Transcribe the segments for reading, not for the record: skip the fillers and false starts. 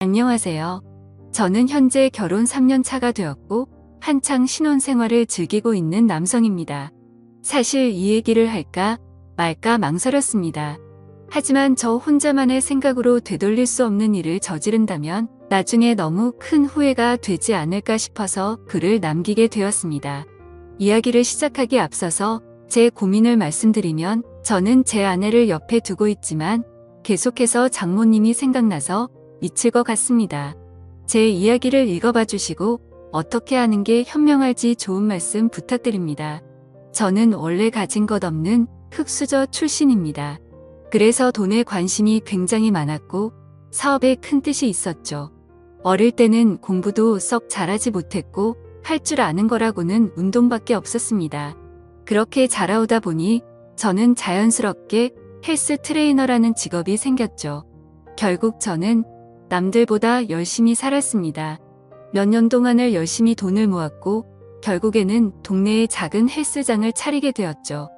안녕하세요. 저는 현재 결혼 3년 차가 되었고 한창 신혼생활을 즐기고 있는 남성입니다. 사실 이 얘기를 할까 말까 망설였습니다. 하지만 저 혼자만의 생각으로 되돌릴 수 없는 일을 저지른다면 나중에 너무 큰 후회가 되지 않을까 싶어서 글을 남기게 되었습니다. 이야기를 시작하기 앞서서 제 고민을 말씀드리면 저는 제 아내를 옆에 두고 있지만 계속해서 장모님이 생각나서 미칠 것 같습니다. 제 이야기를 읽어봐 주시고 어떻게 하는 게 현명할지 좋은 말씀 부탁드립니다. 저는 원래 가진 것 없는 흙수저 출신입니다. 그래서 돈에 관심이 굉장히 많았고 사업에 큰 뜻이 있었죠. 어릴 때는 공부도 썩 잘하지 못했고 할 줄 아는 거라고는 운동밖에 없었습니다. 그렇게 자라오다 보니 저는 자연스럽게 헬스 트레이너라는 직업이 생겼죠. 결국 저는 남들보다 열심히 살았습니다. 몇 년 동안을 열심히 돈을 모았고 결국에는 동네에 작은 헬스장을 차리게 되었죠.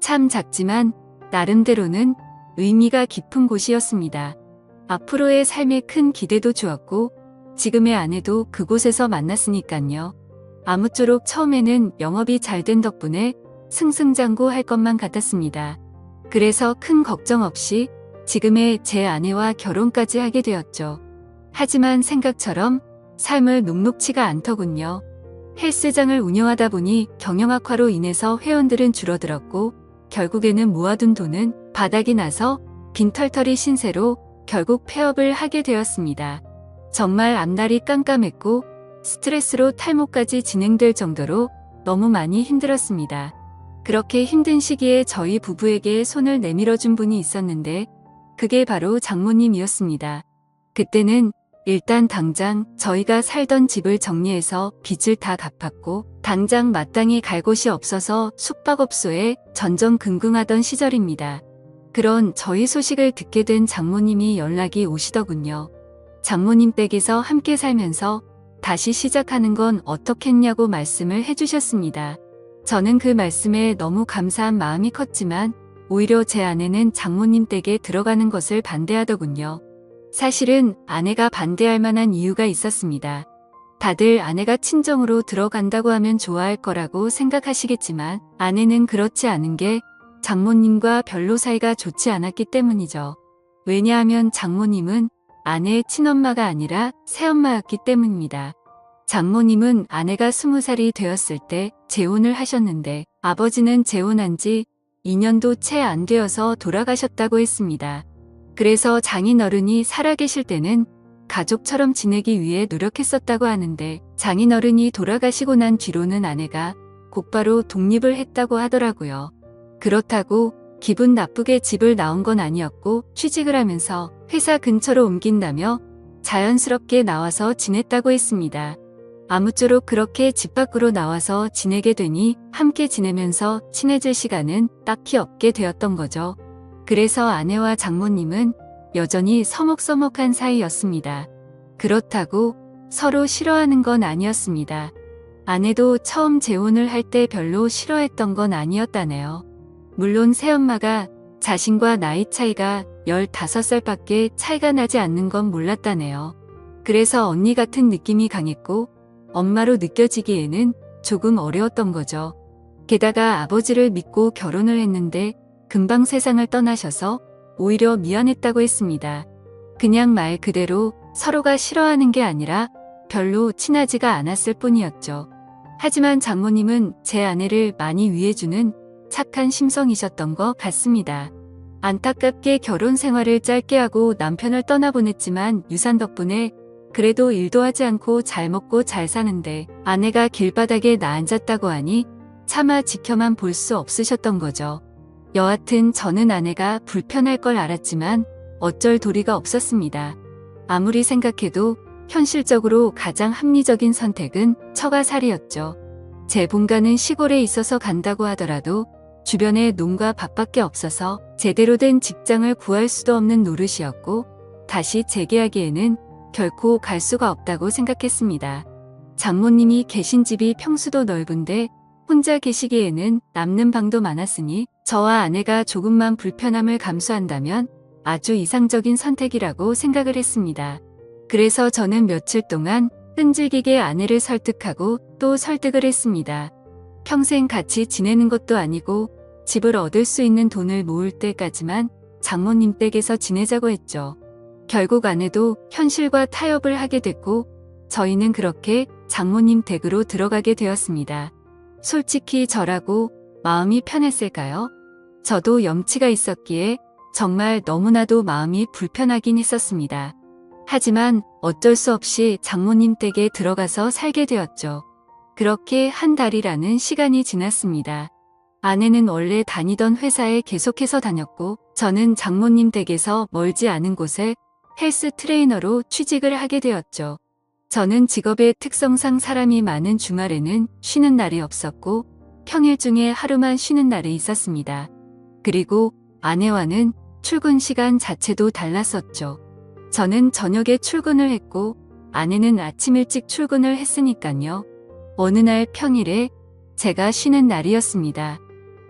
참 작지만 나름대로는 의미가 깊은 곳이었습니다. 앞으로의 삶에 큰 기대도 주었고 지금의 아내도 그곳에서 만났으니깐요. 아무쪼록 처음에는 영업이 잘 된 덕분에 승승장구할 것만 같았습니다. 그래서 큰 걱정 없이 지금의 제 아내와 결혼까지 하게 되었죠. 하지만 생각처럼 삶을 녹록치가 않더군요. 헬스장을 운영하다 보니 경영 악화로 인해서 회원들은 줄어들었고 결국에는 모아둔 돈은 바닥이 나서 빈털터리 신세로 결국 폐업을 하게 되었습니다. 정말 앞날이 깜깜했고 스트레스로 탈모까지 진행될 정도로 너무 많이 힘들었습니다. 그렇게 힘든 시기에 저희 부부에게 손을 내밀어준 분이 있었는데 그게 바로 장모님이었습니다. 그때는 일단 당장 저희가 살던 집을 정리해서 빚을 다 갚았고 당장 마땅히 갈 곳이 없어서 숙박업소에 전전긍긍하던 시절입니다. 그런 저희 소식을 듣게 된 장모님이 연락이 오시더군요. 장모님 댁에서 함께 살면서 다시 시작하는 건 어떻겠냐고 말씀을 해주셨습니다. 저는 그 말씀에 너무 감사한 마음이 컸지만 오히려 제 아내는 장모님 댁에 들어가는 것을 반대하더군요. 사실은 아내가 반대할 만한 이유가 있었습니다. 다들 아내가 친정으로 들어간다고 하면 좋아할 거라고 생각하시겠지만 아내는 그렇지 않은 게 장모님과 별로 사이가 좋지 않았기 때문이죠. 왜냐하면 장모님은 아내의 친엄마가 아니라 새엄마였기 때문입니다. 장모님은 아내가 20살이 되었을 때 재혼을 하셨는데 아버지는 재혼한 지 2년도 채 안 되어서 돌아가셨다고 했습니다. 그래서 장인어른이 살아계실 때는 가족처럼 지내기 위해 노력했었다고 하는데 장인어른이 돌아가시고 난 뒤로는 아내가 곧바로 독립을 했다고 하더라고요. 그렇다고 기분 나쁘게 집을 나온 건 아니었고 취직을 하면서 회사 근처로 옮긴다며 자연스럽게 나와서 지냈다고 했습니다. 아무쪼록 그렇게 집 밖으로 나와서 지내게 되니 함께 지내면서 친해질 시간은 딱히 없게 되었던 거죠. 그래서 아내와 장모님은 여전히 서먹서먹한 사이였습니다. 그렇다고 서로 싫어하는 건 아니었습니다. 아내도 처음 재혼을 할 때 별로 싫어했던 건 아니었다네요. 물론 새엄마가 자신과 나이 차이가 15살밖에 차이가 나지 않는 건 몰랐다네요. 그래서 언니 같은 느낌이 강했고 엄마로 느껴지기에는 조금 어려웠던 거죠. 게다가 아버지를 믿고 결혼을 했는데 금방 세상을 떠나셔서 오히려 미안했다고 했습니다. 그냥 말 그대로 서로가 싫어하는 게 아니라 별로 친하지가 않았을 뿐이었죠. 하지만 장모님은 제 아내를 많이 위해주는 착한 심성이셨던 것 같습니다. 안타깝게 결혼 생활을 짧게 하고 남편을 떠나보냈지만 유산 덕분에 그래도 일도 하지 않고 잘 먹고 잘 사는데 아내가 길바닥에 나앉았다고 하니 차마 지켜만 볼 수 없으셨던 거죠. 여하튼 저는 아내가 불편할 걸 알았지만 어쩔 도리가 없었습니다. 아무리 생각해도 현실적으로 가장 합리적인 선택은 처가살이었죠. 제 본가는 시골에 있어서 간다고 하더라도 주변에 농가 밭밖에 없어서 제대로 된 직장을 구할 수도 없는 노릇이었고 다시 재계하기에는 결코 갈 수가 없다고 생각했습니다. 장모님이 계신 집이 평수도 넓은데 혼자 계시기에는 남는 방도 많았으니 저와 아내가 조금만 불편함을 감수한다면 아주 이상적인 선택이라고 생각을 했습니다. 그래서 저는 며칠 동안 끈질기게 아내를 설득하고 또 설득을 했습니다. 평생 같이 지내는 것도 아니고 집을 얻을 수 있는 돈을 모을 때까지만 장모님 댁에서 지내자고 했죠. 결국 아내도 현실과 타협을 하게 됐고 저희는 그렇게 장모님 댁으로 들어가게 되었습니다. 솔직히 저라고 마음이 편했을까요? 저도 염치가 있었기에 정말 너무나도 마음이 불편하긴 했었습니다. 하지만 어쩔 수 없이 장모님 댁에 들어가서 살게 되었죠. 그렇게 한 달이라는 시간이 지났습니다. 아내는 원래 다니던 회사에 계속해서 다녔고 저는 장모님 댁에서 멀지 않은 곳에 헬스 트레이너로 취직을 하게 되었죠. 저는 직업의 특성상 사람이 많은 주말에는 쉬는 날이 없었고 평일 중에 하루만 쉬는 날이 있었습니다. 그리고 아내와는 출근 시간 자체도 달랐었죠. 저는 저녁에 출근을 했고 아내는 아침 일찍 출근을 했으니까요. 어느 날 평일에 제가 쉬는 날이었습니다.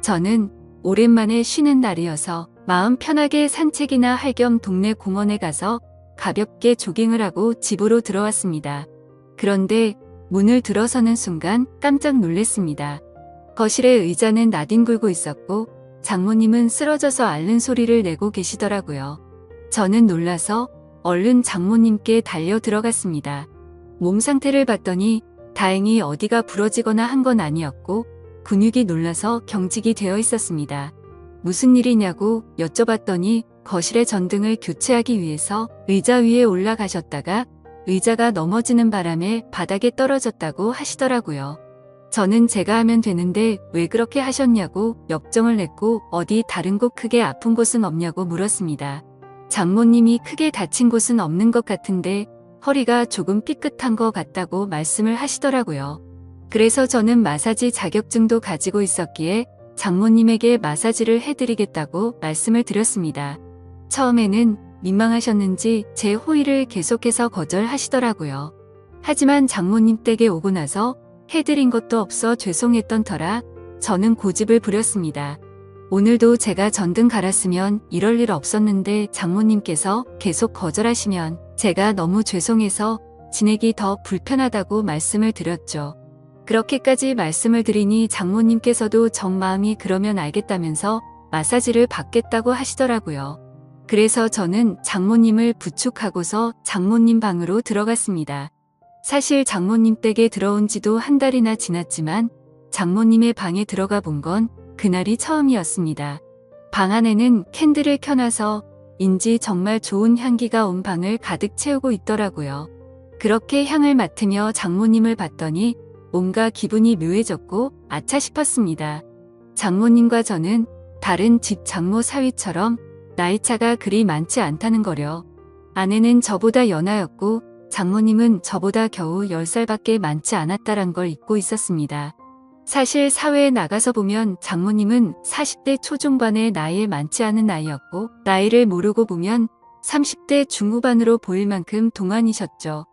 저는 오랜만에 쉬는 날이어서 마음 편하게 산책이나 할 겸 동네 공원에 가서 가볍게 조깅을 하고 집으로 들어왔습니다. 그런데 문을 들어서는 순간 깜짝 놀랐습니다. 거실에 의자는 나뒹굴고 있었고 장모님은 쓰러져서 앓는 소리를 내고 계시더라고요. 저는 놀라서 얼른 장모님께 달려 들어갔습니다. 몸 상태를 봤더니 다행히 어디가 부러지거나 한 건 아니었고 근육이 놀라서 경직이 되어 있었습니다. 무슨 일이냐고 여쭤봤더니 거실의 전등을 교체하기 위해서 의자 위에 올라가셨다가 의자가 넘어지는 바람에 바닥에 떨어졌다고 하시더라고요. 저는 제가 하면 되는데 왜 그렇게 하셨냐고 역정을 냈고 어디 다른 곳 크게 아픈 곳은 없냐고 물었습니다. 장모님이 크게 다친 곳은 없는 것 같은데 허리가 조금 삐끗한 것 같다고 말씀을 하시더라고요. 그래서 저는 마사지 자격증도 가지고 있었기에 장모님에게 마사지를 해드리겠다고 말씀을 드렸습니다. 처음에는 민망하셨는지 제 호의를 계속해서 거절하시더라고요. 하지만 장모님 댁에 오고 나서 해드린 것도 없어 죄송했던 터라 저는 고집을 부렸습니다. 오늘도 제가 전등 갈았으면 이럴 일 없었는데 장모님께서 계속 거절하시면 제가 너무 죄송해서 지내기 더 불편하다고 말씀을 드렸죠. 그렇게까지 말씀을 드리니 장모님께서도 정마음이 그러면 알겠다면서 마사지를 받겠다고 하시더라고요. 그래서 저는 장모님을 부축하고서 장모님 방으로 들어갔습니다. 사실 장모님 댁에 들어온 지도 한 달이나 지났지만 장모님의 방에 들어가 본 건 그날이 처음이었습니다. 방 안에는 캔들을 켜놔서 인지 정말 좋은 향기가 온 방을 가득 채우고 있더라고요. 그렇게 향을 맡으며 장모님을 봤더니 뭔가 기분이 묘해졌고 아차 싶었습니다. 장모님과 저는 다른 집 장모 사위처럼 나이차가 그리 많지 않다는 거려. 아내는 저보다 연하였고 장모님은 저보다 겨우 10살밖에 많지 않았다란 걸 잊고 있었습니다. 사실 사회에 나가서 보면 장모님은 40대 초중반의 나이에 많지 않은 나이였고 나이를 모르고 보면 30대 중후반으로 보일 만큼 동안이셨죠.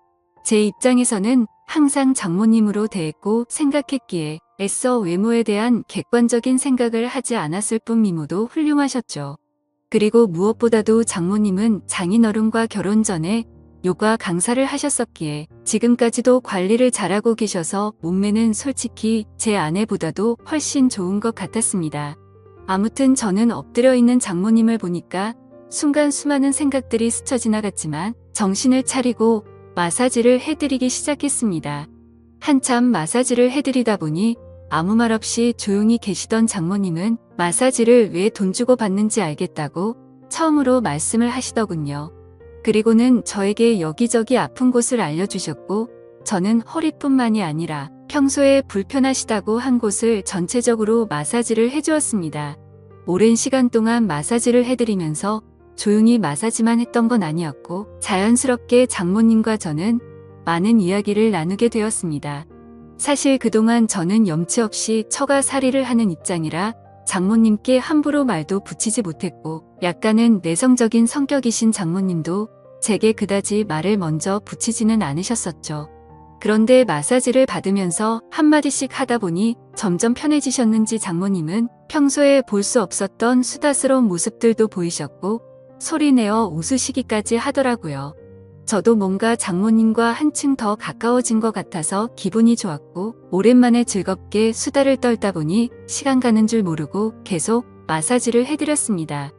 제 입장에서는 항상 장모님으로 대했고 생각했기에 애써 외모에 대한 객관적인 생각을 하지 않았을 뿐 미모도 훌륭하셨죠. 그리고 무엇보다도 장모님은 장인어른과 결혼 전에 요가 강사를 하셨었기에 지금까지도 관리를 잘하고 계셔서 몸매는 솔직히 제 아내보다도 훨씬 좋은 것 같았습니다. 아무튼 저는 엎드려 있는 장모님을 보니까 순간 수많은 생각들이 스쳐 지나갔지만 정신을 차리고 마사지를 해드리기 시작했습니다. 한참 마사지를 해드리다 보니 아무 말 없이 조용히 계시던 장모님은 마사지를 왜 돈 주고 받는지 알겠다고 처음으로 말씀을 하시더군요. 그리고는 저에게 여기저기 아픈 곳을 알려주셨고 저는 허리뿐만이 아니라 평소에 불편하시다고 한 곳을 전체적으로 마사지를 해주었습니다. 오랜 시간 동안 마사지를 해드리면서 조용히 마사지만 했던 건 아니었고 자연스럽게 장모님과 저는 많은 이야기를 나누게 되었습니다. 사실 그동안 저는 염치 없이 처가살이를 하는 입장이라 장모님께 함부로 말도 붙이지 못했고 약간은 내성적인 성격이신 장모님도 제게 그다지 말을 먼저 붙이지는 않으셨었죠. 그런데 마사지를 받으면서 한마디씩 하다 보니 점점 편해지셨는지 장모님은 평소에 볼 수 없었던 수다스러운 모습들도 보이셨고 소리내어 웃으시기까지 하더라고요. 저도 뭔가 장모님과 한층 더 가까워진 것 같아서 기분이 좋았고 오랜만에 즐겁게 수다를 떨다 보니 시간 가는 줄 모르고 계속 마사지를 해드렸습니다.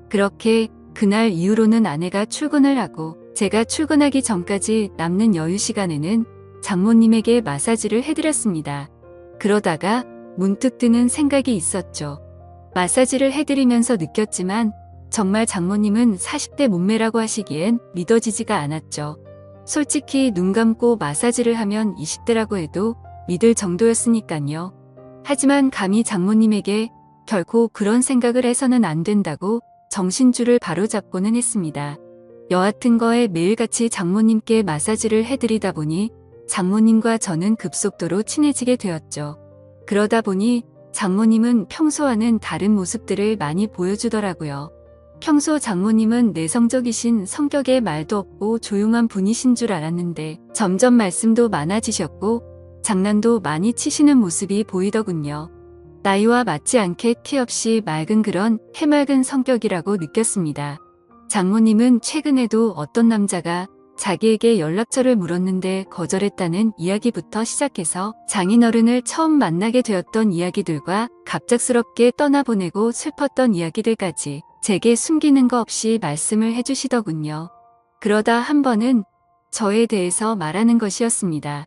그렇게 그날 이후로는 아내가 출근을 하고 제가 출근하기 전까지 남는 여유 시간에는 장모님에게 마사지를 해드렸습니다. 그러다가 문득 드는 생각이 있었죠. 마사지를 해드리면서 느꼈지만 정말 장모님은 40대 몸매라고 하시기엔 믿어지지가 않았죠. 솔직히 눈 감고 마사지를 하면 20대라고 해도 믿을 정도였으니까요. 하지만 감히 장모님에게 결코 그런 생각을 해서는 안 된다고 정신줄을 바로잡고는 했습니다. 여하튼 거에 매일같이 장모님께 마사지를 해드리다 보니 장모님과 저는 급속도로 친해지게 되었죠. 그러다 보니 장모님은 평소와는 다른 모습들을 많이 보여주더라고요. 평소 장모님은 내성적이신 성격에 말도 없고 조용한 분이신 줄 알았는데 점점 말씀도 많아지셨고 장난도 많이 치시는 모습이 보이더군요. 나이와 맞지 않게 티 없이 맑은 그런 해맑은 성격이라고 느꼈습니다. 장모님은 최근에도 어떤 남자가 자기에게 연락처를 물었는데 거절했다는 이야기부터 시작해서 장인어른을 처음 만나게 되었던 이야기들과 갑작스럽게 떠나보내고 슬펐던 이야기들까지 제게 숨기는 거 없이 말씀을 해주시더군요. 그러다 한 번은 저에 대해서 말하는 것이었습니다.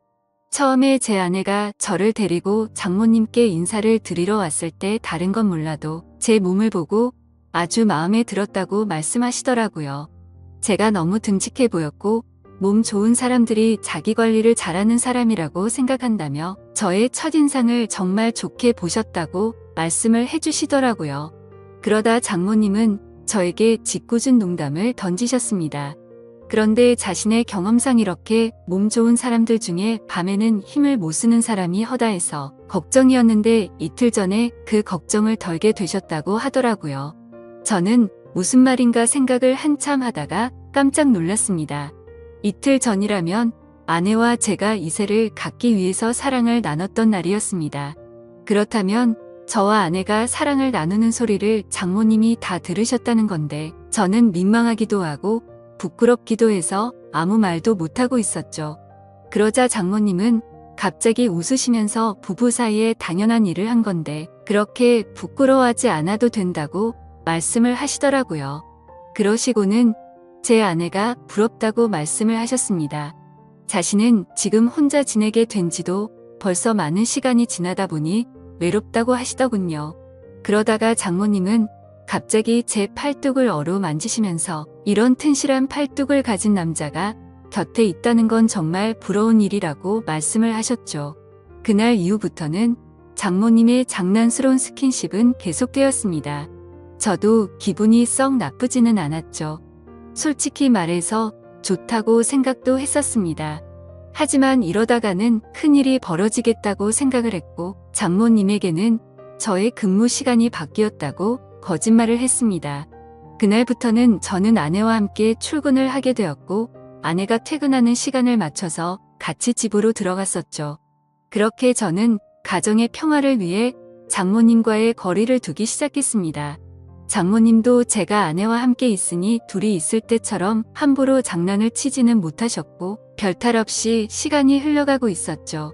처음에 제 아내가 저를 데리고 장모님께 인사를 드리러 왔을 때 다른 건 몰라도 제 몸을 보고 아주 마음에 들었다고 말씀하시더라고요. 제가 너무 듬직해 보였고 몸 좋은 사람들이 자기 관리를 잘하는 사람이라고 생각한다며 저의 첫인상을 정말 좋게 보셨다고 말씀을 해주시더라고요. 그러다 장모님은 저에게 짓궂은 농담을 던지셨습니다. 그런데 자신의 경험상 이렇게 몸 좋은 사람들 중에 밤에는 힘을 못 쓰는 사람이 허다해서 걱정이었는데 이틀 전에 그 걱정을 덜게 되셨다고 하더라고요. 저는 무슨 말인가 생각을 한참 하다가 깜짝 놀랐습니다. 이틀 전이라면 아내와 제가 이세를 갖기 위해서 사랑을 나눴던 날이었습니다. 그렇다면 저와 아내가 사랑을 나누는 소리를 장모님이 다 들으셨다는 건데 저는 민망하기도 하고 부끄럽기도 해서 아무 말도 못하고 있었죠. 그러자 장모님은 갑자기 웃으시면서 부부 사이에 당연한 일을 한 건데 그렇게 부끄러워하지 않아도 된다고 말씀을 하시더라고요. 그러시고는 제 아내가 부럽다고 말씀을 하셨습니다. 자신은 지금 혼자 지내게 된 지도 벌써 많은 시간이 지나다 보니 외롭다고 하시더군요. 그러다가 장모님은 갑자기 제 팔뚝을 어루만지시면서 이런 튼실한 팔뚝을 가진 남자가 곁에 있다는 건 정말 부러운 일이라고 말씀을 하셨죠. 그날 이후부터는 장모님의 장난스러운 스킨십은 계속되었습니다. 저도 기분이 썩 나쁘지는 않았죠. 솔직히 말해서 좋다고 생각도 했었습니다. 하지만 이러다가는 큰일이 벌어지겠다고 생각을 했고 장모님에게는 저의 근무 시간이 바뀌었다고 거짓말을 했습니다. 그날부터는 저는 아내와 함께 출근을 하게 되었고 아내가 퇴근하는 시간을 맞춰서 같이 집으로 들어갔었죠. 그렇게 저는 가정의 평화를 위해 장모님과의 거리를 두기 시작했습니다. 장모님도 제가 아내와 함께 있으니 둘이 있을 때처럼 함부로 장난을 치지는 못하셨고 별탈 없이 시간이 흘러가고 있었죠.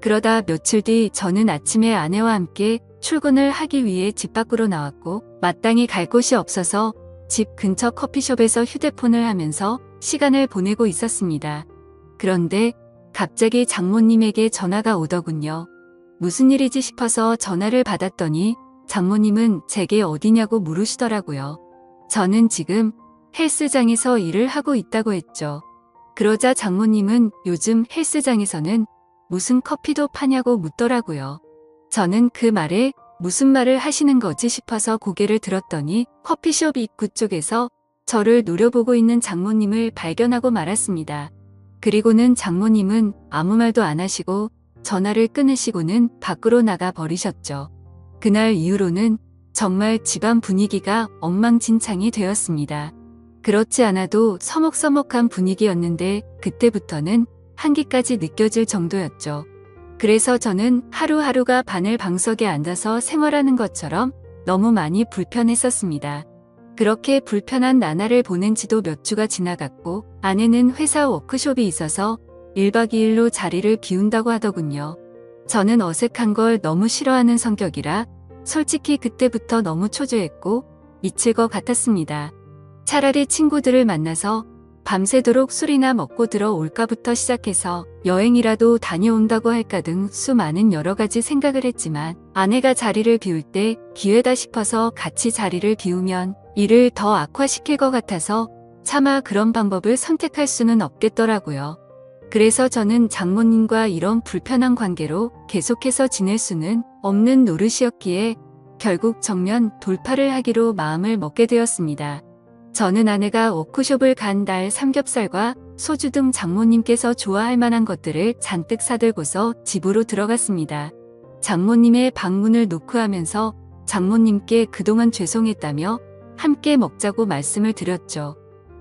그러다 며칠 뒤 저는 아침에 아내와 함께 출근을 하기 위해 집 밖으로 나왔고 마땅히 갈 곳이 없어서 집 근처 커피숍에서 휴대폰을 하면서 시간을 보내고 있었습니다. 그런데 갑자기 장모님에게 전화가 오더군요. 무슨 일이지 싶어서 전화를 받았더니 장모님은 제게 어디냐고 물으시더라고요. 저는 지금 헬스장에서 일을 하고 있다고 했죠. 그러자 장모님은 요즘 헬스장에서는 무슨 커피도 파냐고 묻더라고요. 저는 그 말에 무슨 말을 하시는 거지 싶어서 고개를 들었더니 커피숍 입구 쪽에서 저를 노려보고 있는 장모님을 발견하고 말았습니다. 그리고는 장모님은 아무 말도 안 하시고 전화를 끊으시고는 밖으로 나가 버리셨죠. 그날 이후로는 정말 집안 분위기가 엉망진창이 되었습니다. 그렇지 않아도 서먹서먹한 분위기였는데 그때부터는 한기까지 느껴질 정도였죠. 그래서 저는 하루하루가 바늘 방석에 앉아서 생활하는 것처럼 너무 많이 불편했었습니다. 그렇게 불편한 나날을 보낸 지도 몇 주가 지나갔고 아내는 회사 워크숍이 있어서 1박 2일로 자리를 비운다고 하더군요. 저는 어색한 걸 너무 싫어하는 성격이라 솔직히 그때부터 너무 초조했고 미칠 것 같았습니다. 차라리 친구들을 만나서 밤새도록 술이나 먹고 들어올까부터 시작해서 여행이라도 다녀온다고 할까 등 수많은 여러 가지 생각을 했지만 아내가 자리를 비울 때 기회다 싶어서 같이 자리를 비우면 일을 더 악화시킬 것 같아서 차마 그런 방법을 선택할 수는 없겠더라고요. 그래서 저는 장모님과 이런 불편한 관계로 계속해서 지낼 수는 없는 노릇이었기에 결국 정면 돌파를 하기로 마음을 먹게 되었습니다. 저는 아내가 워크숍을 간 날 삼겹살과 소주 등 장모님께서 좋아할 만한 것들을 잔뜩 사들고서 집으로 들어갔습니다. 장모님의 방문을 노크하면서 장모님께 그동안 죄송했다며 함께 먹자고 말씀을 드렸죠.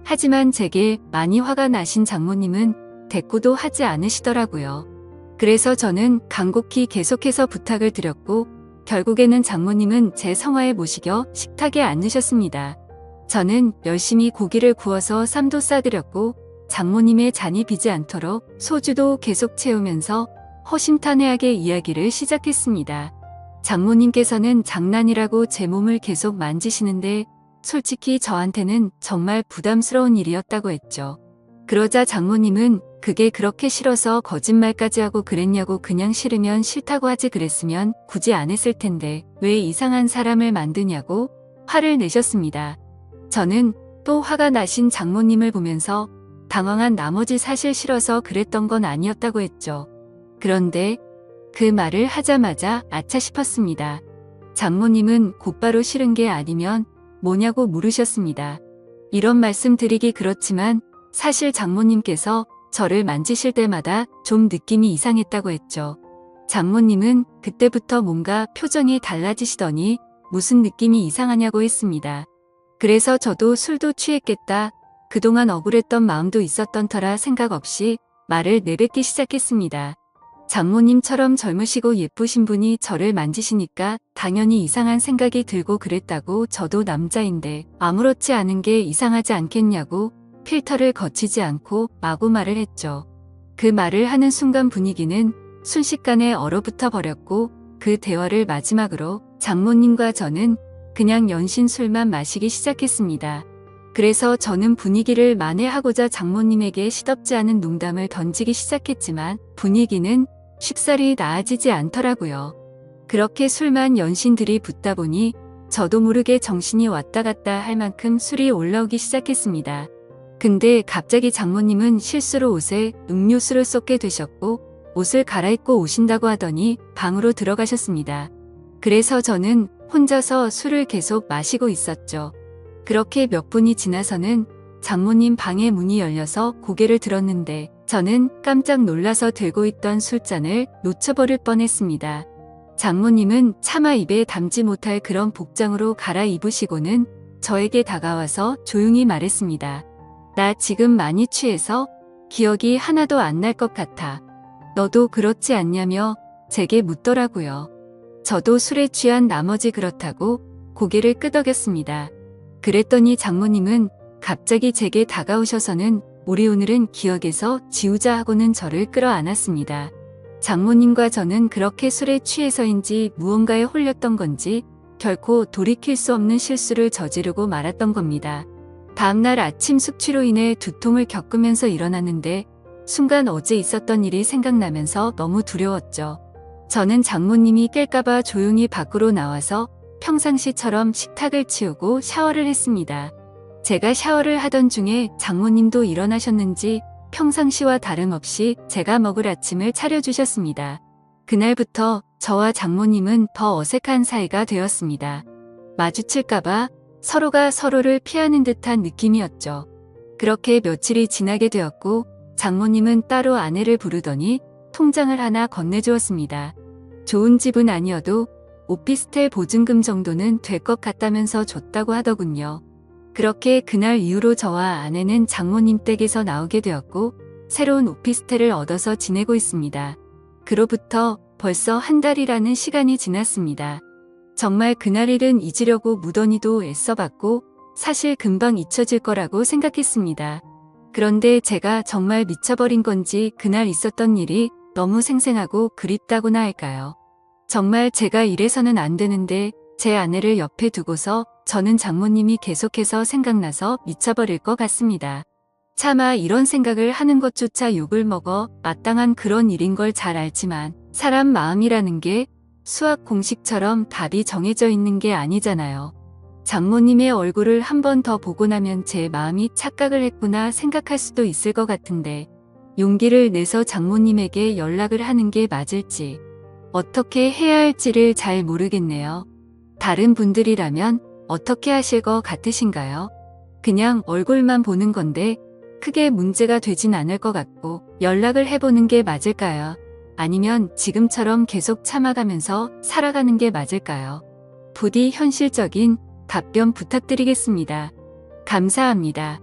하지만 제게 많이 화가 나신 장모님은 대꾸도 하지 않으시더라고요. 그래서 저는 간곡히 계속해서 부탁을 드렸고 결국에는 장모님은 제 성화에 모시겨 식탁에 앉으셨습니다. 저는 열심히 고기를 구워서 쌈도 싸드렸고 장모님의 잔이 비지 않도록 소주도 계속 채우면서 허심탄회하게 이야기를 시작했습니다. 장모님께서는 장난이라고 제 몸을 계속 만지시는데 솔직히 저한테는 정말 부담스러운 일이었다고 했죠. 그러자 장모님은 그게 그렇게 싫어서 거짓말까지 하고 그랬냐고 그냥 싫으면 싫다고 하지 그랬으면 굳이 안 했을 텐데 왜 이상한 사람을 만드냐고 화를 내셨습니다. 저는 또 화가 나신 장모님을 보면서 당황한 나머지 사실 싫어서 그랬던 건 아니었다고 했죠. 그런데 그 말을 하자마자 아차 싶었습니다. 장모님은 곧바로 싫은 게 아니면 뭐냐고 물으셨습니다. 이런 말씀 드리기 그렇지만 사실 장모님께서 저를 만지실 때마다 좀 느낌이 이상했다고 했죠. 장모님은 그때부터 뭔가 표정이 달라지시더니 무슨 느낌이 이상하냐고 했습니다. 그래서 저도 술도 취했겠다. 그동안 억울했던 마음도 있었던 터라 생각 없이 말을 내뱉기 시작했습니다. 장모님처럼 젊으시고 예쁘신 분이 저를 만지시니까 당연히 이상한 생각이 들고 그랬다고 저도 남자인데 아무렇지 않은 게 이상하지 않겠냐고 필터를 거치지 않고 마구 말을 했죠. 그 말을 하는 순간 분위기는 순식간에 얼어붙어 버렸고 그 대화를 마지막으로 장모님과 저는 그냥 연신 술만 마시기 시작했습니다. 그래서 저는 분위기를 만회하고자 장모님에게 시덥지 않은 농담을 던지기 시작했지만 분위기는 쉽사리 나아지지 않더라고요. 그렇게 술만 연신 들이붓다 보니 저도 모르게 정신이 왔다 갔다 할 만큼 술이 올라오기 시작했습니다. 근데 갑자기 장모님은 실수로 옷에 음료수를 쏟게 되셨고 옷을 갈아입고 오신다고 하더니 방으로 들어가셨습니다. 그래서 저는 혼자서 술을 계속 마시고 있었죠. 그렇게 몇 분이 지나서는 장모님 방의 문이 열려서 고개를 들었는데 저는 깜짝 놀라서 들고 있던 술잔을 놓쳐버릴 뻔했습니다. 장모님은 차마 입에 담지 못할 그런 복장으로 갈아입으시고는 저에게 다가와서 조용히 말했습니다. 나 지금 많이 취해서 기억이 하나도 안 날 것 같아. 너도 그렇지 않냐며 제게 묻더라고요. 저도 술에 취한 나머지 그렇다고 고개를 끄덕였습니다. 그랬더니 장모님은 갑자기 제게 다가오셔서는 우리 오늘은 기억에서 지우자 하고는 저를 끌어안았습니다. 장모님과 저는 그렇게 술에 취해서인지 무언가에 홀렸던 건지 결코 돌이킬 수 없는 실수를 저지르고 말았던 겁니다. 다음날 아침 숙취로 인해 두통을 겪으면서 일어났는데 순간 어제 있었던 일이 생각나면서 너무 두려웠죠. 저는 장모님이 깰까봐 조용히 밖으로 나와서 평상시처럼 식탁을 치우고 샤워를 했습니다. 제가 샤워를 하던 중에 장모님도 일어나셨는지 평상시와 다름없이 제가 먹을 아침을 차려주셨습니다. 그날부터 저와 장모님은 더 어색한 사이가 되었습니다. 마주칠까봐 서로가 서로를 피하는 듯한 느낌이었죠. 그렇게 며칠이 지나게 되었고 장모님은 따로 아내를 부르더니 통장을 하나 건네주었습니다. 좋은 집은 아니어도 오피스텔 보증금 정도는 될 것 같다면서 줬다고 하더군요. 그렇게 그날 이후로 저와 아내는 장모님 댁에서 나오게 되었고 새로운 오피스텔을 얻어서 지내고 있습니다. 그로부터 벌써 한 달이라는 시간이 지났습니다. 정말 그날 일은 잊으려고 무던히도 애써봤고 사실 금방 잊혀질 거라고 생각했습니다. 그런데 제가 정말 미쳐버린 건지 그날 있었던 일이 너무 생생하고 그립다고나 할까요? 정말 제가 이래서는 안 되는데 제 아내를 옆에 두고서 저는 장모님이 계속해서 생각나서 미쳐버릴 것 같습니다. 차마 이런 생각을 하는 것조차 욕을 먹어 마땅한 그런 일인 걸 잘 알지만 사람 마음이라는 게 수학 공식처럼 답이 정해져 있는 게 아니잖아요. 장모님의 얼굴을 한 번 더 보고 나면 제 마음이 착각을 했구나 생각할 수도 있을 것 같은데 용기를 내서 장모님에게 연락을 하는 게 맞을지 어떻게 해야 할지를 잘 모르겠네요. 다른 분들이라면 어떻게 하실 것 같으신가요? 그냥 얼굴만 보는 건데 크게 문제가 되진 않을 것 같고 연락을 해보는 게 맞을까요? 아니면 지금처럼 계속 참아가면서 살아가는 게 맞을까요? 부디 현실적인 답변 부탁드리겠습니다. 감사합니다.